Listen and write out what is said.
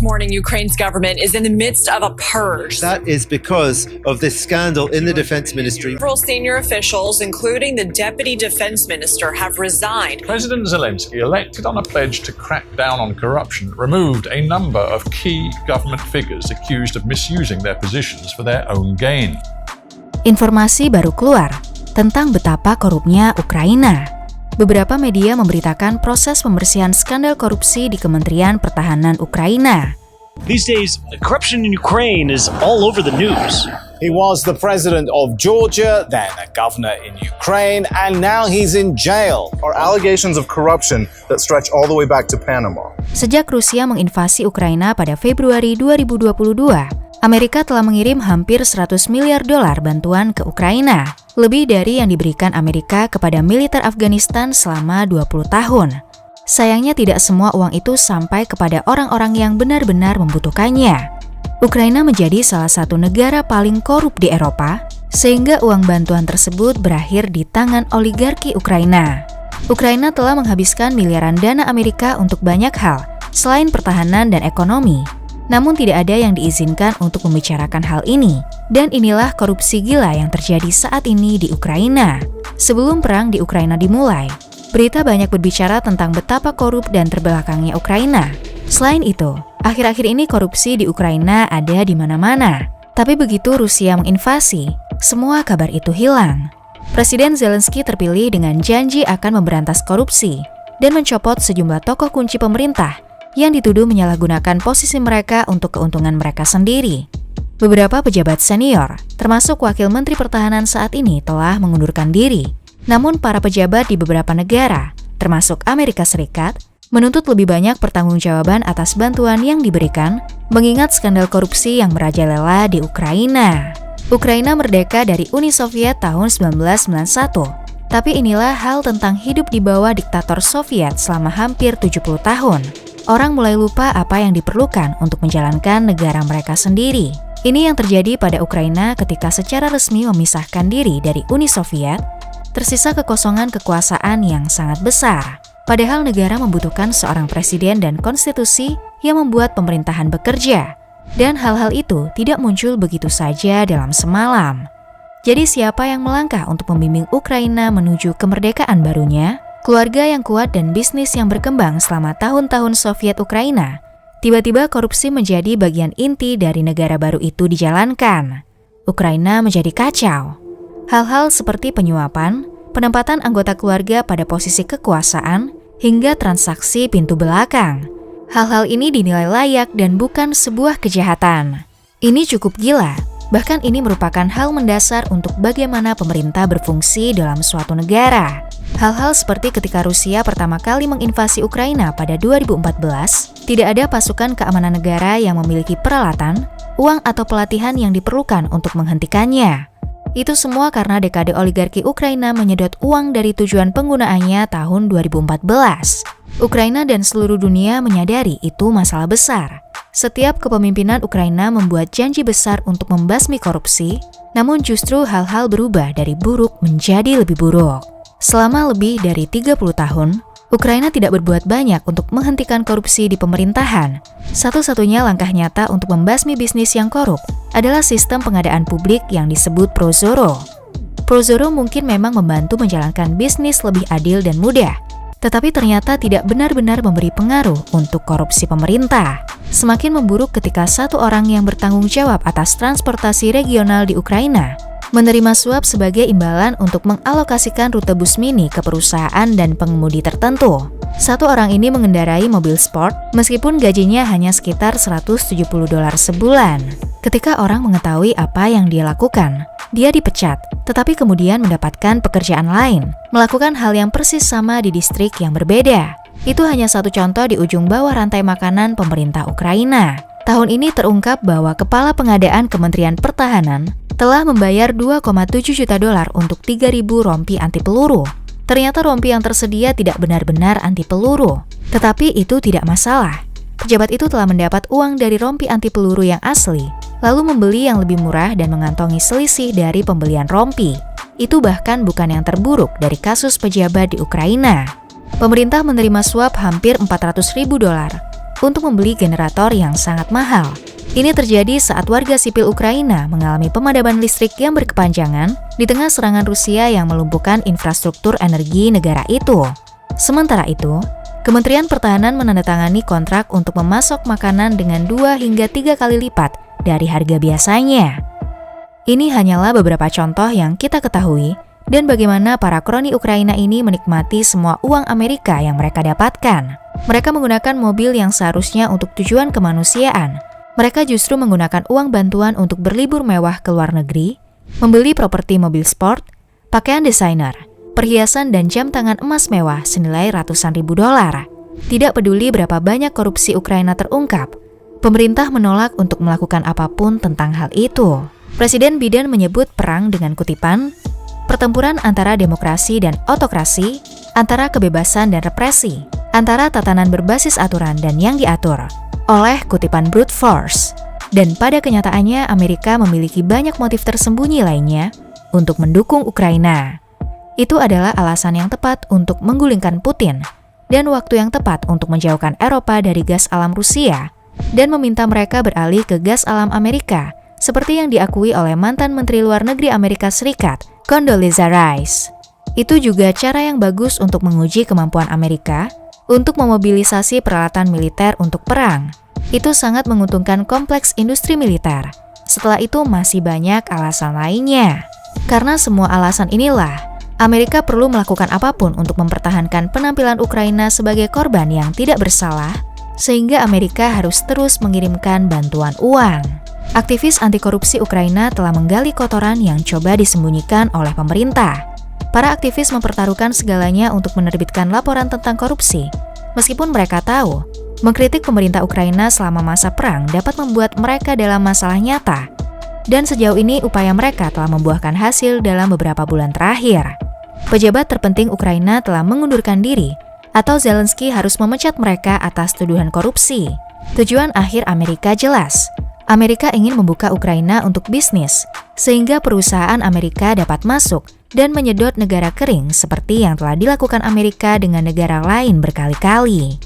morning Ukraine's government is in the midst of a purge. That is because of this scandal in the Defense Ministry. Several senior officials, including the Deputy Defense Minister, have resigned. President Zelensky, elected on a pledge to crack down on corruption, removed a number of key government figures accused of misusing their positions for their own gain. Informasi baru keluar tentang betapa korupnya Ukraina. Beberapa media memberitakan proses pembersihan skandal korupsi di Kementerian Pertahanan Ukraina. These days, corruption in Ukraine is all over the news. He was the president of Georgia, then a governor in Ukraine, and now he's in jail. Are allegations of corruption that stretch all the way back to Panama. Sejak Rusia menginvasi Ukraina pada Februari 2022, Amerika telah mengirim hampir $100 miliar bantuan ke Ukraina, lebih dari yang diberikan Amerika kepada militer Afghanistan selama 20 tahun. Sayangnya tidak semua uang itu sampai kepada orang-orang yang benar-benar membutuhkannya. Ukraina menjadi salah satu negara paling korup di Eropa, sehingga uang bantuan tersebut berakhir di tangan oligarki Ukraina. Ukraina telah menghabiskan miliaran dana Amerika untuk banyak hal, selain pertahanan dan ekonomi. Namun tidak ada yang diizinkan untuk membicarakan hal ini. Dan inilah korupsi gila yang terjadi saat ini di Ukraina. Sebelum perang di Ukraina dimulai, berita banyak berbicara tentang betapa korup dan terbelakangnya Ukraina. Selain itu, akhir-akhir ini korupsi di Ukraina ada di mana-mana. Tapi begitu Rusia menginvasi, semua kabar itu hilang. Presiden Zelensky terpilih dengan janji akan memberantas korupsi dan mencopot sejumlah tokoh kunci pemerintah yang dituduh menyalahgunakan posisi mereka untuk keuntungan mereka sendiri. Beberapa pejabat senior, termasuk Wakil Menteri Pertahanan saat ini, telah mengundurkan diri. Namun para pejabat di beberapa negara, termasuk Amerika Serikat, menuntut lebih banyak pertanggungjawaban atas bantuan yang diberikan, mengingat skandal korupsi yang merajalela di Ukraina. Ukraina merdeka dari Uni Soviet tahun 1991, tapi inilah hal tentang hidup di bawah diktator Soviet selama hampir 70 tahun. Orang mulai lupa apa yang diperlukan untuk menjalankan negara mereka sendiri. Ini yang terjadi pada Ukraina ketika secara resmi memisahkan diri dari Uni Soviet, tersisa kekosongan kekuasaan yang sangat besar. Padahal negara membutuhkan seorang presiden dan konstitusi yang membuat pemerintahan bekerja. Dan hal-hal itu tidak muncul begitu saja dalam semalam. Jadi siapa yang melangkah untuk membimbing Ukraina menuju kemerdekaan barunya? Keluarga yang kuat dan bisnis yang berkembang selama tahun-tahun Soviet Ukraina, tiba-tiba korupsi menjadi bagian inti dari negara baru itu dijalankan. Ukraina menjadi kacau. Hal-hal seperti penyuapan, penempatan anggota keluarga pada posisi kekuasaan, hingga transaksi pintu belakang. Hal-hal ini dinilai layak dan bukan sebuah kejahatan. Ini cukup gila, bahkan ini merupakan hal mendasar untuk bagaimana pemerintah berfungsi dalam suatu negara. Hal-hal seperti ketika Rusia pertama kali menginvasi Ukraina pada 2014, tidak ada pasukan keamanan negara yang memiliki peralatan, uang atau pelatihan yang diperlukan untuk menghentikannya. Itu semua karena dekade oligarki Ukraina menyedot uang dari tujuan penggunaannya tahun 2014. Ukraina dan seluruh dunia menyadari itu masalah besar. Setiap kepemimpinan Ukraina membuat janji besar untuk membasmi korupsi, namun justru hal-hal berubah dari buruk menjadi lebih buruk. Selama lebih dari 30 tahun, Ukraina tidak berbuat banyak untuk menghentikan korupsi di pemerintahan. Satu-satunya langkah nyata untuk membasmi bisnis yang korup adalah sistem pengadaan publik yang disebut Prozoro. Prozoro mungkin memang membantu menjalankan bisnis lebih adil dan mudah, tetapi ternyata tidak benar-benar memberi pengaruh untuk korupsi pemerintah. Semakin memburuk ketika satu orang yang bertanggung jawab atas transportasi regional di Ukraina menerima suap sebagai imbalan untuk mengalokasikan rute bus mini ke perusahaan dan pengemudi tertentu. Satu orang ini mengendarai mobil sport meskipun gajinya hanya sekitar $170 sebulan. Ketika orang mengetahui apa yang dia lakukan, dia dipecat, tetapi kemudian mendapatkan pekerjaan lain, melakukan hal yang persis sama di distrik yang berbeda. Itu hanya satu contoh di ujung bawah rantai makanan pemerintah Ukraina. Tahun ini terungkap bahwa Kepala Pengadaan Kementerian Pertahanan telah membayar $2,7 juta untuk 3.000 rompi anti peluru. Ternyata rompi yang tersedia tidak benar-benar anti peluru, tetapi itu tidak masalah. Pejabat itu telah mendapat uang dari rompi anti peluru yang asli, lalu membeli yang lebih murah dan mengantongi selisih dari pembelian rompi. Itu bahkan bukan yang terburuk dari kasus pejabat di Ukraina. Pemerintah menerima suap hampir $400.000 untuk membeli generator yang sangat mahal. Ini terjadi saat warga sipil Ukraina mengalami pemadaman listrik yang berkepanjangan di tengah serangan Rusia yang melumpuhkan infrastruktur energi negara itu. Sementara itu, Kementerian Pertahanan menandatangani kontrak untuk memasok makanan dengan 2 hingga 3 kali lipat dari harga biasanya. Ini hanyalah beberapa contoh yang kita ketahui dan bagaimana para kroni Ukraina ini menikmati semua uang Amerika yang mereka dapatkan. Mereka menggunakan mobil yang seharusnya untuk tujuan kemanusiaan. Mereka justru menggunakan uang bantuan untuk berlibur mewah ke luar negeri, membeli properti mobil sport, pakaian desainer, perhiasan dan jam tangan emas mewah senilai ratusan ribu dolar. Tidak peduli berapa banyak korupsi Ukraina terungkap, pemerintah menolak untuk melakukan apapun tentang hal itu. Presiden Biden menyebut perang dengan kutipan, pertempuran antara demokrasi dan otokrasi, antara kebebasan dan represi, antara tatanan berbasis aturan dan yang diatur oleh kutipan brute force. Dan pada kenyataannya Amerika memiliki banyak motif tersembunyi lainnya untuk mendukung Ukraina. Itu adalah alasan yang tepat untuk menggulingkan Putin dan waktu yang tepat untuk menjauhkan Eropa dari gas alam Rusia dan meminta mereka beralih ke gas alam Amerika, seperti yang diakui oleh mantan Menteri Luar Negeri Amerika Serikat, Condoleezza Rice. Itu juga cara yang bagus untuk menguji kemampuan Amerika untuk memobilisasi peralatan militer untuk perang. Itu sangat menguntungkan kompleks industri militer. Setelah itu masih banyak alasan lainnya. Karena semua alasan inilah, Amerika perlu melakukan apapun untuk mempertahankan penampilan Ukraina sebagai korban yang tidak bersalah, sehingga Amerika harus terus mengirimkan bantuan uang. Aktivis anti korupsi Ukraina telah menggali kotoran yang coba disembunyikan oleh pemerintah. Para aktivis mempertaruhkan segalanya untuk menerbitkan laporan tentang korupsi, meskipun mereka tahu mengkritik pemerintah Ukraina selama masa perang dapat membuat mereka dalam masalah nyata. Dan sejauh ini upaya mereka telah membuahkan hasil dalam beberapa bulan terakhir. Pejabat terpenting Ukraina telah mengundurkan diri, atau Zelensky harus memecat mereka atas tuduhan korupsi. Tujuan akhir Amerika jelas. Amerika ingin membuka Ukraina untuk bisnis, sehingga perusahaan Amerika dapat masuk dan menyedot negara kering seperti yang telah dilakukan Amerika dengan negara lain berkali-kali.